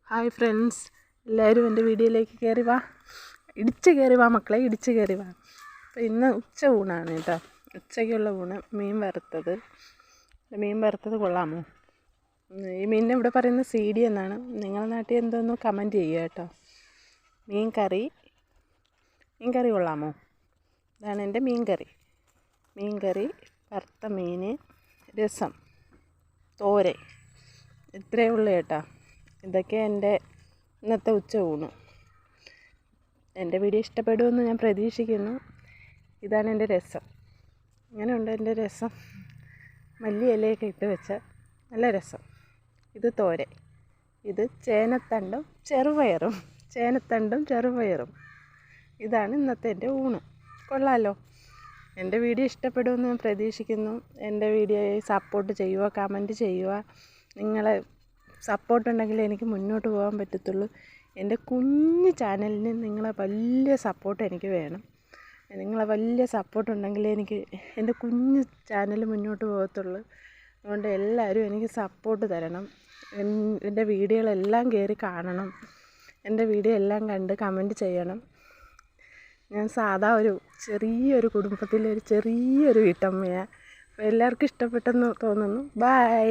Hi friends, എല്ലാവരും എൻ്റെ വീഡിയോയിലേക്ക് കയറി വാ. കയറി വാ മക്കളെ, കയറി വാ. അപ്പോൾ ഇന്ന് ഉച്ച ഊണാണ് കേട്ടോ. ഉച്ചയ്ക്കുള്ള ഊണ് മീൻ വറുത്തത് കൊള്ളാമോ? ഈ മീനിനെ ഇവിടെ പറയുന്നത് സീഡി എന്നാണ്. നിങ്ങളുടെ നാട്ടിൽ എന്തോന്നോ കമൻറ്റ് ചെയ്യുക കേട്ടോ. മീൻ കറി കൊള്ളാമോ? ഇതാണ് എൻ്റെ മീൻ കറി, വറുത്ത മീൻ, രസം, തോരൻ, ഇത്രയേ ഉള്ളൂ കേട്ടോ. ഇതൊക്കെ എൻ്റെ ഇന്നത്തെ ഉച്ച ഊണ്. എൻ്റെ വീഡിയോ ഇഷ്ടപ്പെടുമെന്ന് ഞാൻ പ്രതീക്ഷിക്കുന്നു. ഇതാണ് എൻ്റെ രസം. ഇങ്ങനെയുണ്ട് എൻ്റെ രസം. മല്ലി ഇലയൊക്കെ ഇട്ട് വെച്ച നല്ല രസം. ഇത് തോരൻ. ഇത് ചേനത്തണ്ടും ചെറുപയറും. ഇതാണ് ഇന്നത്തെ എൻ്റെ ഊണ്. കൊള്ളാമല്ലോ. എൻ്റെ വീഡിയോ ഇഷ്ടപ്പെടുമെന്ന് ഞാൻ പ്രതീക്ഷിക്കുന്നു. എൻ്റെ വീഡിയോയെ സപ്പോർട്ട് ചെയ്യുക, കമൻറ്റ് ചെയ്യുക. നിങ്ങളെ സപ്പോർട്ടുണ്ടെങ്കിലേ എനിക്ക് മുന്നോട്ട് പോകാൻ പറ്റത്തുള്ളൂ. എൻ്റെ കുഞ്ഞു ചാനലിന് നിങ്ങളെ വലിയ സപ്പോർട്ട് എനിക്ക് വേണം. നിങ്ങളെ വലിയ സപ്പോർട്ടുണ്ടെങ്കിലേ എനിക്ക് എൻ്റെ കുഞ്ഞു ചാനൽ മുന്നോട്ട് പോകത്തുള്ളൂ. അതുകൊണ്ട് എല്ലാവരും എനിക്ക് സപ്പോർട്ട് തരണം. എൻ്റെ വീഡിയോകളെല്ലാം കയറി കാണണം. എൻ്റെ വീഡിയോ എല്ലാം കണ്ട് കമൻറ്റ് ചെയ്യണം. ഞാൻ സാധാ ചെറിയൊരു കുടുംബത്തിലെ ചെറിയൊരു വീട്ടമ്മയാണ്. അപ്പോൾ എല്ലാവർക്കും ഇഷ്ടപ്പെട്ടെന്ന് തോന്നുന്നു. ബൈ.